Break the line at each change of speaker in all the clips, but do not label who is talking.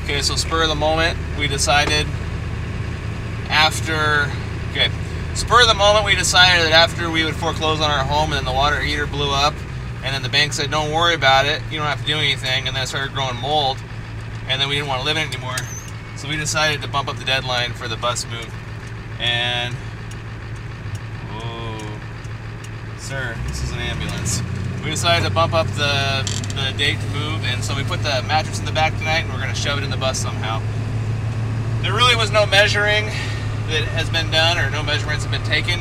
Okay, so spur of the moment, we decided that after we would foreclose on our home and then the water heater blew up, and then the bank said, don't worry about it, you don't have to do anything, and then it started growing mold, and then we didn't want to live in it anymore. So we decided to bump up the deadline for the bus move. And, oh, sir, this is an ambulance. We decided to bump up the date to move, and so we put the mattress in the back tonight, and we're going to shove it in the bus somehow. There really was no measuring that has been done, or no measurements have been taken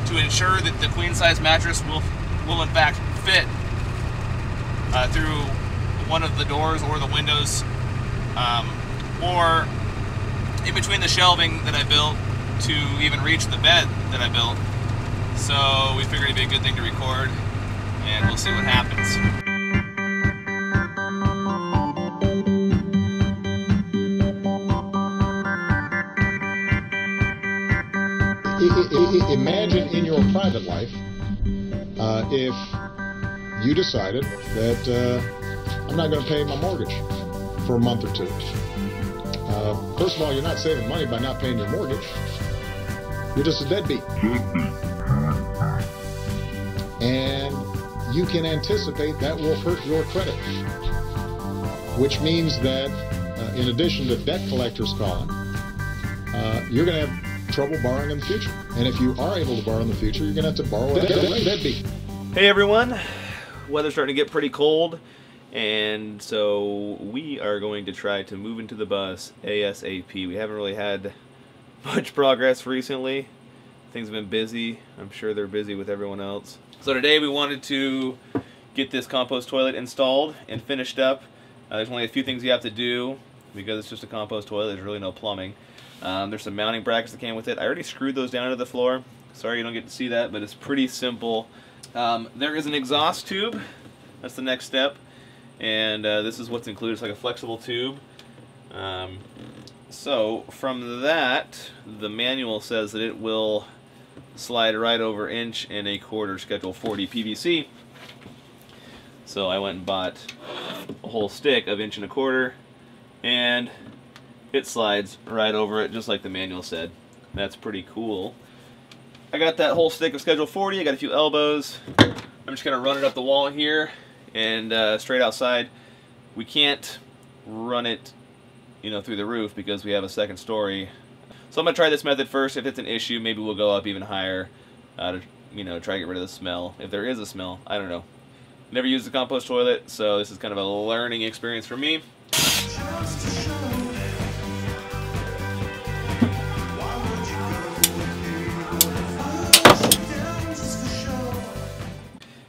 to ensure that the queen size mattress will in fact fit through one of the doors or the windows, or in between the shelving that I built to even reach the bed that I built. So we figured it'd be a good thing to record, and we'll see what happens.
Imagine in your private life if you decided that I'm not going to pay my mortgage for a month or two. First of all, you're not saving money by not paying your mortgage. You're just a deadbeat. And you can anticipate that will hurt your credit, which means that in addition to debt collectors calling, you're going to have trouble borrowing in the future. And if you are able to borrow in the future, you're going to have to borrow at a deadbeat.
Hey everyone, weather's starting to get pretty cold, and so we are going to try to move into the bus ASAP. We haven't really had much progress recently. Things have been busy. I'm sure they're busy with everyone else. So today we wanted to get this compost toilet installed and finished up. There's only a few things you have to do because it's just a compost toilet. There's really no plumbing. There's some mounting brackets that came with it. I already screwed those down to the floor. Sorry you don't get to see that, but it's pretty simple. There is an exhaust tube. That's the next step. And this is what's included. It's like a flexible tube. So from that, the manual says that it will slide right over 1 1/4" schedule 40 PVC. So I went and bought a whole stick of 1 1/4", and it slides right over it just like the manual said. That's pretty cool. I got that whole stick of schedule 40. I got a few elbows. I'm just gonna run it up the wall here and straight outside. We can't run it, you know, through the roof because we have a second story. So I'm gonna try this method first. If it's an issue, maybe we'll go up even higher to, you know, try to get rid of the smell. If there is a smell, I don't know. Never used the compost toilet, so this is kind of a learning experience for me.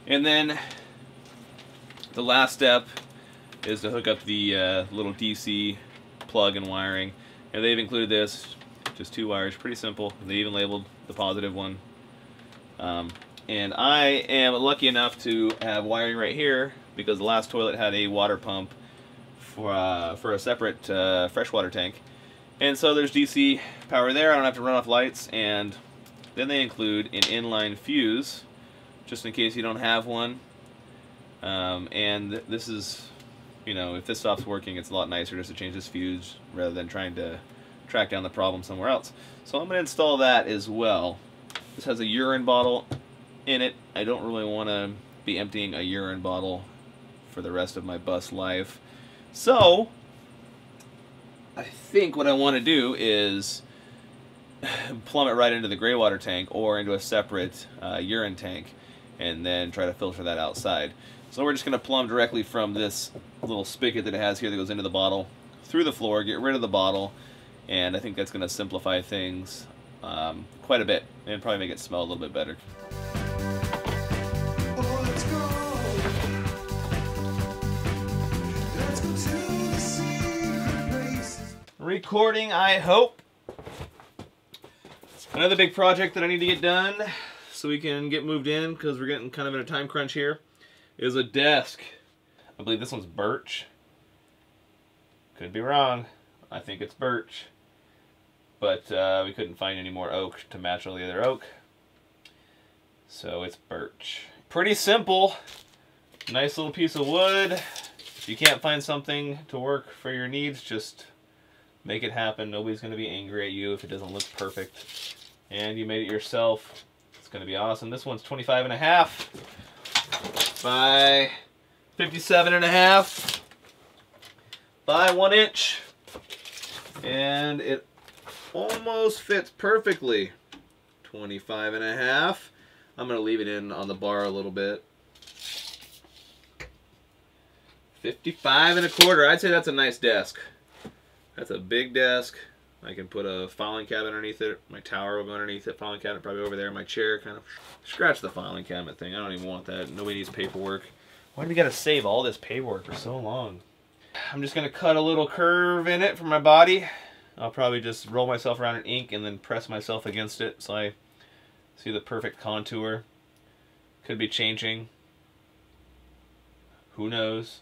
And then the last step is to hook up the little DC plug and wiring. And they've included this, just 2 wires, pretty simple. They even labeled the positive one. And I am lucky enough to have wiring right here because the last toilet had a water pump for a separate freshwater tank. And so there's DC power there. I don't have to run off lights. And then they include an inline fuse, just in case you don't have one. And this is, you know, if this stops working, it's a lot nicer just to change this fuse rather than trying to track down the problem somewhere else. So I'm going to install that as well. This has a urine bottle in it. I don't really want to be emptying a urine bottle for the rest of my bus life. So I think what I want to do is plumb it right into the gray water tank or into a separate urine tank, and then try to filter that outside. So we're just going to plumb directly from this little spigot that it has here that goes into the bottle through the floor, get rid of the bottle, and I think that's going to simplify things quite a bit and probably make it smell a little bit better. Recording, I hope. Another big project that I need to get done so we can get moved in, because we're getting kind of in a time crunch here, is a desk. I believe this one's birch. Could be wrong. I think it's birch. But we couldn't find any more oak to match all the other oak. So it's birch. Pretty simple. Nice little piece of wood. If you can't find something to work for your needs, just Make it happen. Nobody's going to be angry at you if it doesn't look perfect. And you made it yourself. It's going to be awesome. This one's 25.5 by 57.5 by 1 inch. And it almost fits perfectly. 25.5. I'm going to leave it in on the bar a little bit. 55.25. I'd say that's a nice desk. That's a big desk. I can put a filing cabinet underneath it. My tower will go underneath it. Filing cabinet probably over there. My chair kind of scratch the filing cabinet thing. I don't even want that. Nobody needs paperwork. Why do we gotta save all this paperwork for so long? I'm just gonna cut a little curve in it for my body. I'll probably just roll myself around in ink and then press myself against it so I see the perfect contour. Could be changing. Who knows?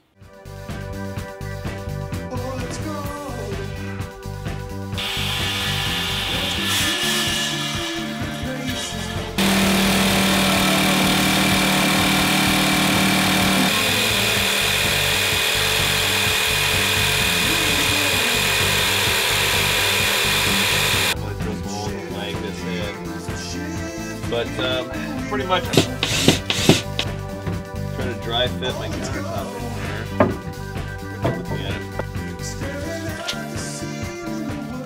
But pretty much I'm trying to dry fit my countertop in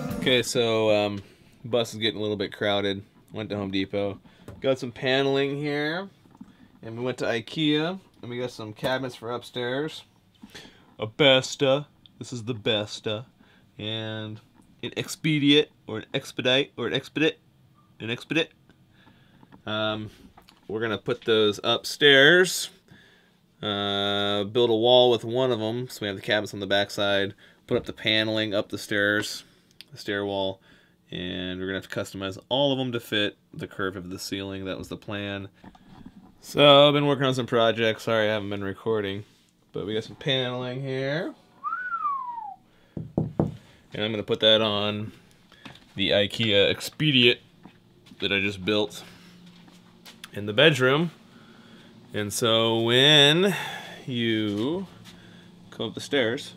there. Okay, so bus is getting a little bit crowded. Went to Home Depot, got some paneling here, and we went to Ikea, and we got some cabinets for upstairs. A Besta. This is the Besta, and an Expedite or an Expedite or an Expedite, an Expedite. We're gonna put those upstairs, build a wall with one of them, so we have the cabinets on the back side, put up the paneling up the stairs, the stair wall, and we're gonna have to customize all of them to fit the curve of the ceiling. That was the plan. So I've been working on some projects. Sorry I haven't been recording, but we got some paneling here, and I'm gonna put that on the Ikea Expedite that I just built in the bedroom. And so when you come up the stairs,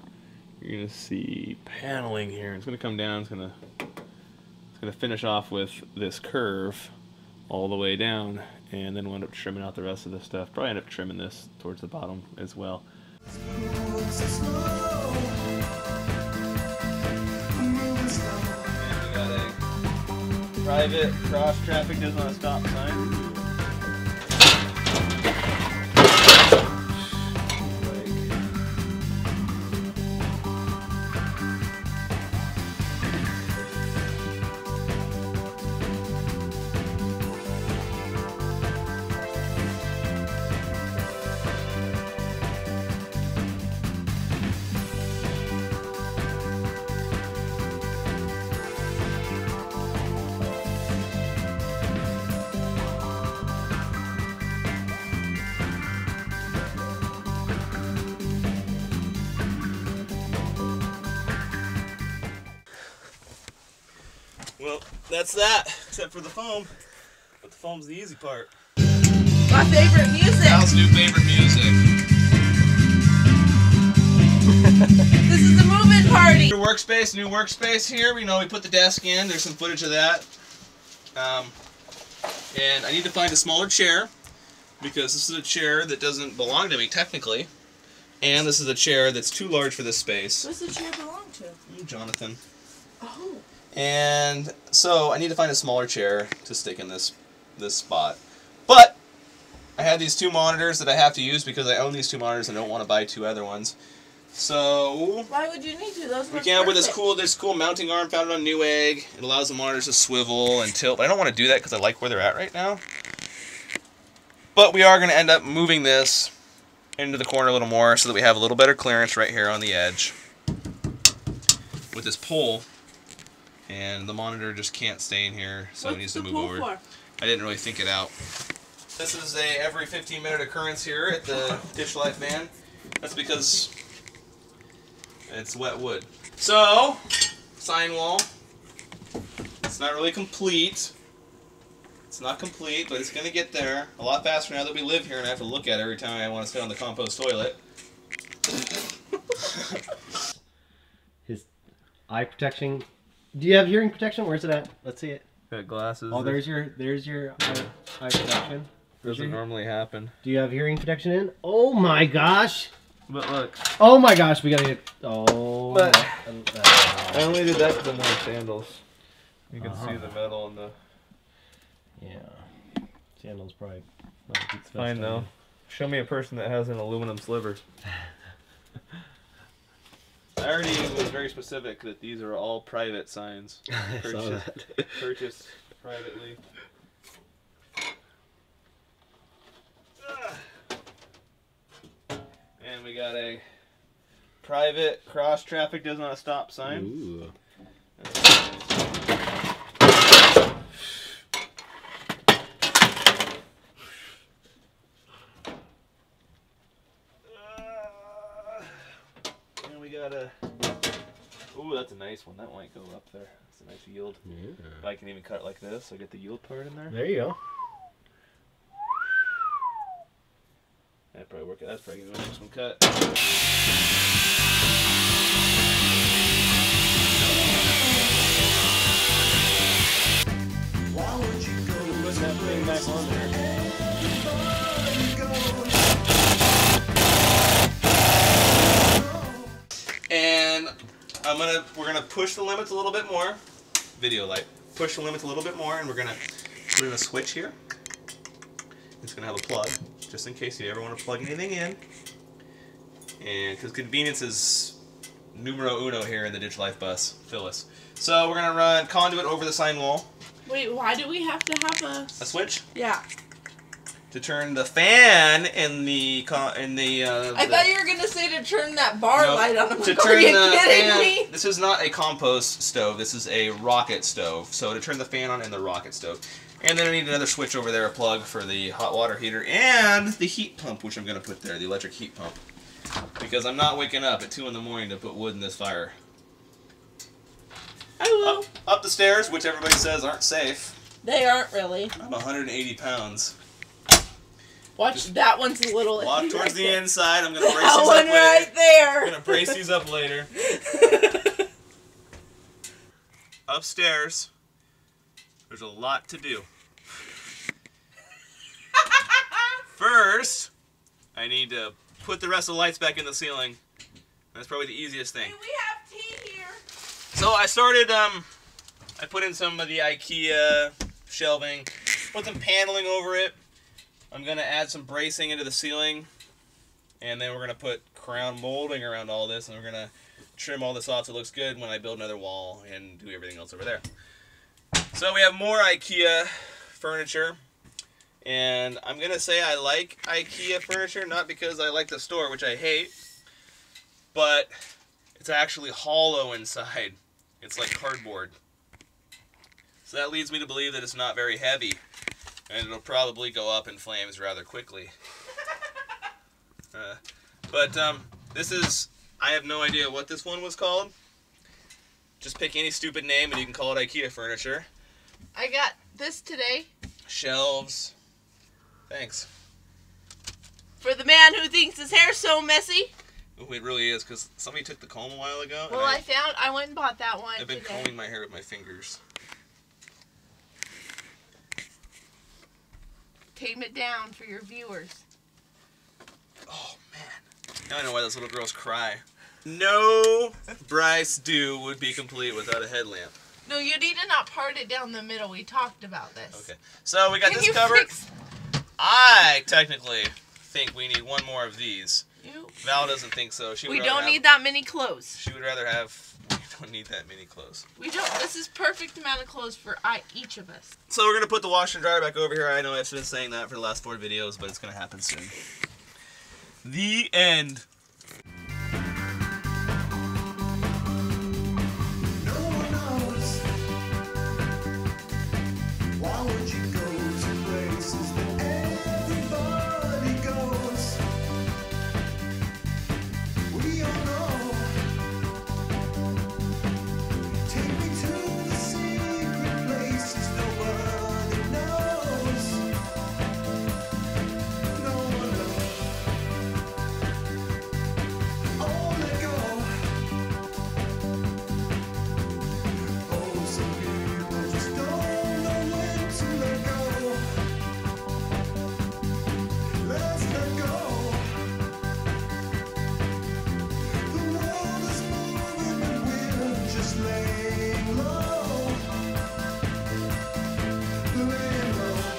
you're gonna see paneling here. It's gonna come down. It's gonna finish off with this curve all the way down, and then we'll end up trimming out the rest of this stuff. Probably end up trimming this towards the bottom as well. And we got a private cross traffic does not stop sign. Well, that's that, except for the foam. But the foam's the easy part.
My favorite music.
Al's new favorite music.
This is the moving party.
New workspace here. We put the desk in. There's some footage of that. And I need to find a smaller chair, because this is a chair that doesn't belong to me technically. And this is a chair that's too large for this space.
What's the chair belong to?
Jonathan.
Oh.
And so I need to find a smaller chair to stick in this spot. But I have these two monitors that I have to use because I own these two monitors and I don't want to buy two other ones. So
why would you need to? Those
we can with this cool mounting arm found on Newegg. It allows the monitors to swivel and tilt. But I don't want to do that because I like where they're at right now. But we are going to end up moving this into the corner a little more so that we have a little better clearance right here on the edge with this pole. And the monitor just can't stay in here, so it needs to move over. I didn't really think it out. This is a every 15-minute occurrence here at the Dish Life van. That's because it's wet wood. So, sign wall. It's not really complete. It's not complete, but it's going to get there a lot faster now that we live here and I have to look at it every time I want to sit on the compost toilet.
eye protection. Do you have hearing protection? Where's it at? Let's see it.
Got glasses.
Oh, there's your eye protection.
Doesn't normally happen.
Do you have hearing protection in? Oh my gosh!
But look.
Oh my gosh, we gotta get. Oh.
But I only did that because I'm wearing sandals. You can see the metal and the.
Yeah. Sandals probably. Not a good
Fine though. Show me a person that has an aluminum sliver. I already was very specific that these are all private signs. Purchased privately. And we got a private cross traffic does not stop sign.
Ooh.
And we got a. Ooh, that's a nice one. That might go up there. That's a nice yield.
Yeah.
I can even cut it like this. So get the yield part in there.
There you go.
That'd probably work. That's probably gonna be the next one cut. Put that thing back on there. And we're gonna push the limits a little bit more. Video light. Push the limits a little bit more, and we're gonna put in a switch here. It's gonna have a plug, just in case you ever want to plug anything in. And because convenience is numero uno here in the Ditch Life bus, Phyllis. So we're gonna run conduit over the sign wall.
Wait, why do we have to have a
switch?
Yeah.
To turn the fan in the
I thought you were gonna say to turn that bar light on. I'm
to
like,
turn
are you
the
kidding
fan,
me?
This is not a compost stove. This is a rocket stove. So to turn the fan on in the rocket stove. And then I need another switch over there, a plug for the hot water heater, and the heat pump, which I'm going to put there, the electric heat pump. Because I'm not waking up at 2 in the morning to put wood in this fire.
I will.
Up the stairs, which everybody says aren't safe.
They aren't really.
I'm 180 pounds.
Watch, that one's a little...
Walk towards the inside. I'm going to brace
that
these
one
up later.
right there.
I'm going to brace these up later. Upstairs, there's a lot to do. First, I need to put the rest of the lights back in the ceiling. That's probably the easiest thing.
Hey, we have tea here.
So I started, I put in some of the Ikea shelving, put some paneling over it. I'm going to add some bracing into the ceiling, and then we're going to put crown molding around all this, and we're going to trim all this off so it looks good when I build another wall and do everything else over there. So we have more Ikea furniture. And I'm going to say I like Ikea furniture, not because I like the store, which I hate, but it's actually hollow inside. It's like cardboard. So that leads me to believe that it's not very heavy, and it'll probably go up in flames rather quickly. This is, I have no idea what this one was called. Just pick any stupid name and you can call it Ikea furniture.
I got this today.
Shelves. Thanks.
For the man who thinks his hair's so messy.
Ooh, it really is, because somebody took the comb a while ago.
Well, I went and bought that one
I've been
today.
combing my hair with my fingers.
Tame it down for your viewers.
Oh, man. Now I know why those little girls cry. No Bryce Dew would be complete without a headlamp.
No, you need to not part it down the middle. We talked about this.
Okay. So we got
Can
this
you
covered.
fix...
I technically think we need one more of these.
You...
Val doesn't think so.
We don't need that many clothes.
She would rather have... We don't need that many clothes.
We don't. This is perfect amount of clothes for each of us.
So we're going to put the washer and dryer back over here. I know I've been saying that for the last 4 videos, but it's going to happen soon. The end.
just laying low.